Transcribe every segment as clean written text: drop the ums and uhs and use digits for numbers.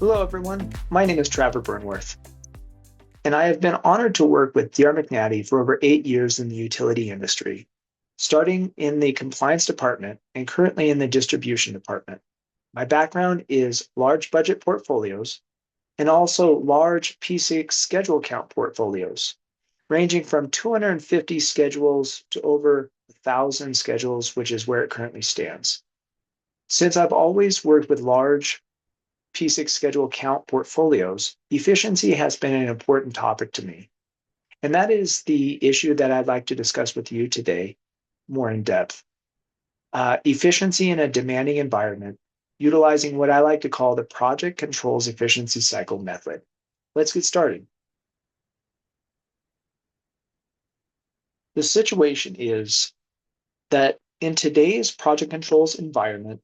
Hello, everyone. My name is Trevor Burnworth, and I have been honored to work with D.R. McNatty for over 8 years in the utility industry, starting in the compliance department and currently in the distribution department. My background is large budget portfolios and also large P6 schedule count portfolios, ranging from 250 schedules to over 1,000 schedules, which is where it currently stands. Since I've always worked with large P6 schedule count portfolios, efficiency has been an important topic to me. And that is the issue that I'd like to discuss with you today more in depth. Efficiency in a demanding environment, utilizing what I like to call the project controls efficiency cycle method. Let's get started. The situation is that in today's project controls environment,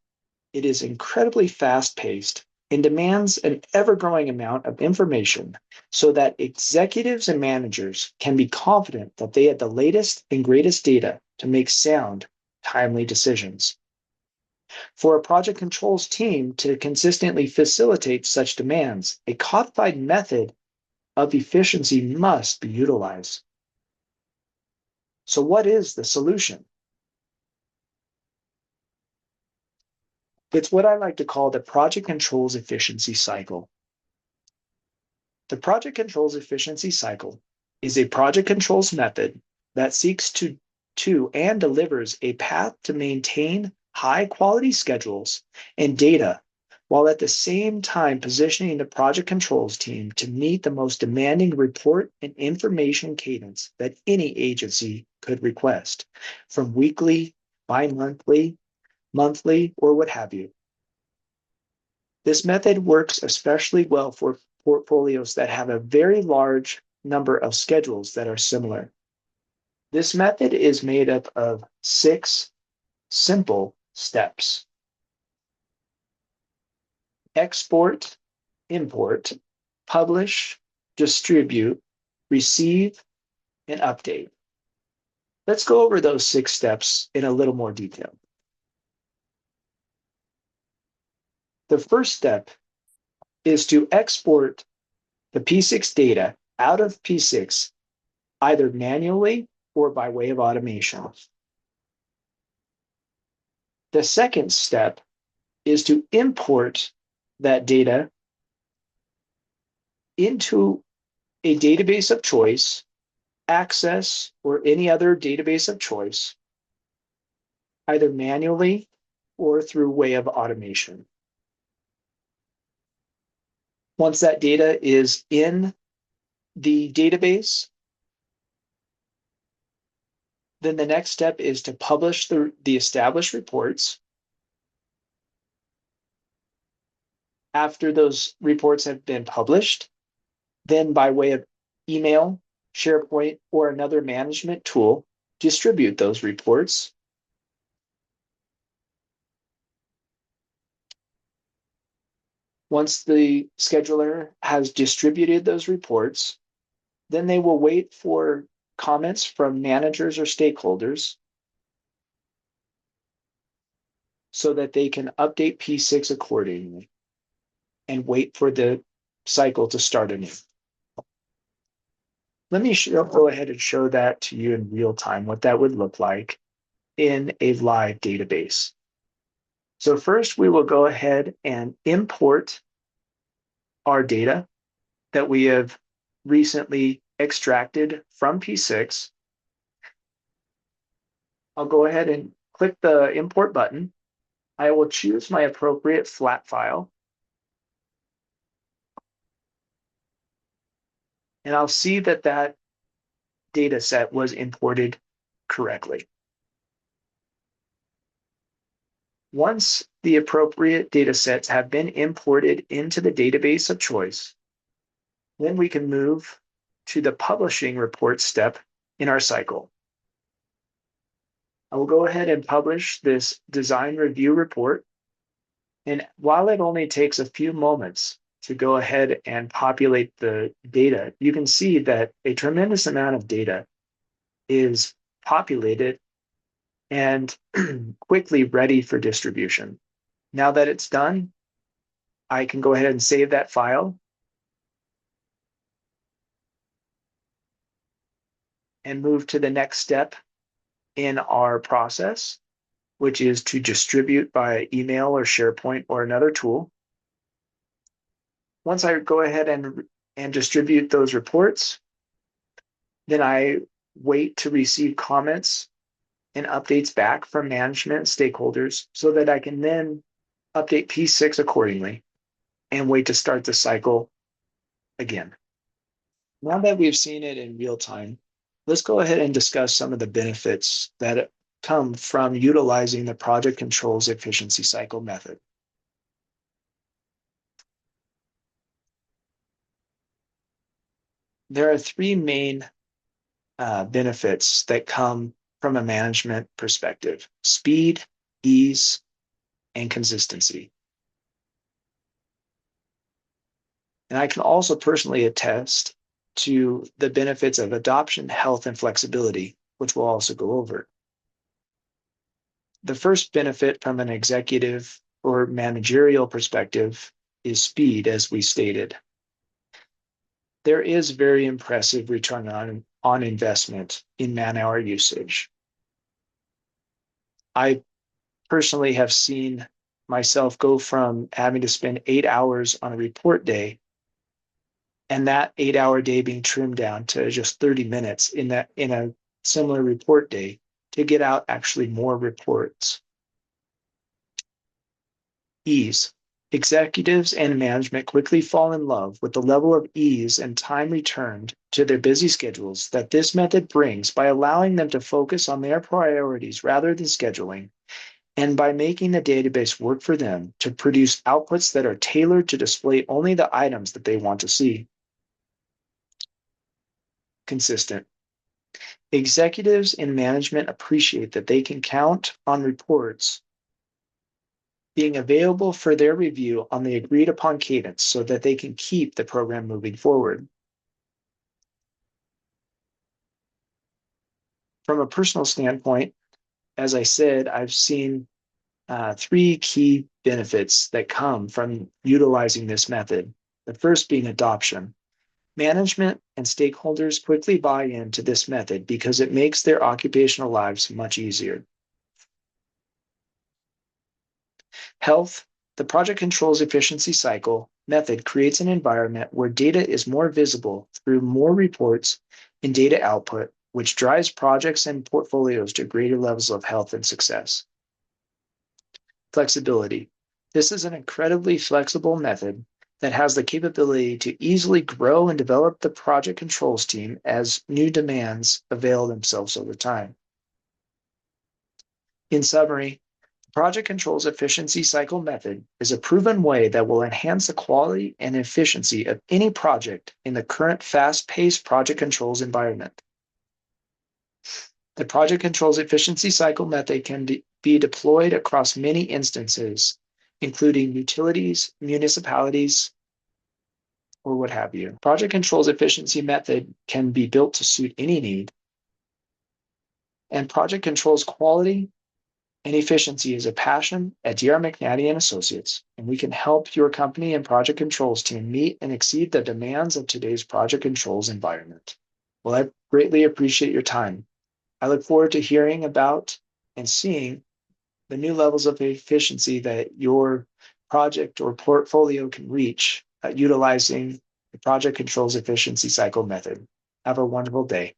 it is incredibly fast-paced and demands an ever-growing amount of information so that executives and managers can be confident that they have the latest and greatest data to make sound, timely decisions. For a project controls team to consistently facilitate such demands, a codified method of efficiency must be utilized. So what is the solution? It's what I like to call the project controls efficiency cycle. The project controls efficiency cycle is a project controls method that seeks to and delivers a path to maintain high quality schedules and data while at the same time positioning the project controls team to meet the most demanding report and information cadence that any agency could request, from weekly, bi-monthly, monthly, or what have you. This method works especially well for portfolios that have a very large number of schedules that are similar. This method is made up of 6 simple steps: export, import, publish, distribute, receive, and update. Let's go over those 6 steps in a little more detail. The first step is to export the P6 data out of P6 either manually or by way of automation. The second step is to import that data into a database of choice, Access, or any other database of choice, either manually or through way of automation. Once that data is in the database, then the next step is to publish the established reports. After those reports have been published, then by way of email, SharePoint, or another management tool, distribute those reports. Once the scheduler has distributed those reports, then they will wait for comments from managers or stakeholders so that they can update P6 accordingly and wait for the cycle to start anew. Let me go ahead and show that to you in real time, what that would look like in a live database. So first, we will go ahead and import our data that we have recently extracted from P6. I'll go ahead and click the import button. I will choose my appropriate flat file. And I'll see that that data set was imported correctly. Once the appropriate data sets have been imported into the database of choice, then we can move to the publishing report step in our cycle. I will go ahead and publish this design review report. And while it only takes a few moments to go ahead and populate the data, you can see that a tremendous amount of data is populated and quickly ready for distribution. Now that it's done, I can go ahead and save that file and move to the next step in our process, which is to distribute by email or SharePoint or another tool. Once I go ahead and distribute those reports, then I wait to receive comments and updates back from management and stakeholders so that I can then update P6 accordingly and wait to start the cycle again. Now that we've seen it in real time, let's go ahead and discuss some of the benefits that come from utilizing the project controls efficiency cycle method. There are three main benefits that come from a management perspective: speed, ease, and consistency. And I can also personally attest to the benefits of adoption, health, and flexibility, which we'll also go over. The first benefit from an executive or managerial perspective is speed, as we stated. There is very impressive return on investment in man-hour usage. I personally have seen myself go from having to spend 8 hours on a report day and that 8-hour day being trimmed down to just 30 minutes in a similar report day to get out actually more reports. Ease. Executives and management quickly fall in love with the level of ease and time returned to their busy schedules that this method brings by allowing them to focus on their priorities rather than scheduling, and by making the database work for them to produce outputs that are tailored to display only the items that they want to see. Consistent. Executives and management appreciate that they can count on reports being available for their review on the agreed upon cadence so that they can keep the program moving forward. From a personal standpoint, as I said, I've seen three key benefits that come from utilizing this method. The first being adoption. Management and stakeholders quickly buy into this method because it makes their occupational lives much easier. Health. The project controls efficiency cycle method creates an environment where data is more visible through more reports and data output, which drives projects and portfolios to greater levels of health and success. Flexibility. This is an incredibly flexible method that has the capability to easily grow and develop the project controls team as new demands avail themselves over time. In summary, the project controls efficiency cycle method is a proven way that will enhance the quality and efficiency of any project in the current fast-paced project controls environment. The project controls efficiency cycle method can be deployed across many instances, including utilities, municipalities, or what have you. Project controls efficiency method can be built to suit any need. And project controls quality and efficiency is a passion at DR McNatty and Associates, and we can help your company and project controls team meet and exceed the demands of today's project controls environment. Well, I greatly appreciate your time. I look forward to hearing about and seeing the new levels of efficiency that your project or portfolio can reach utilizing the project controls efficiency cycle method. Have a wonderful day.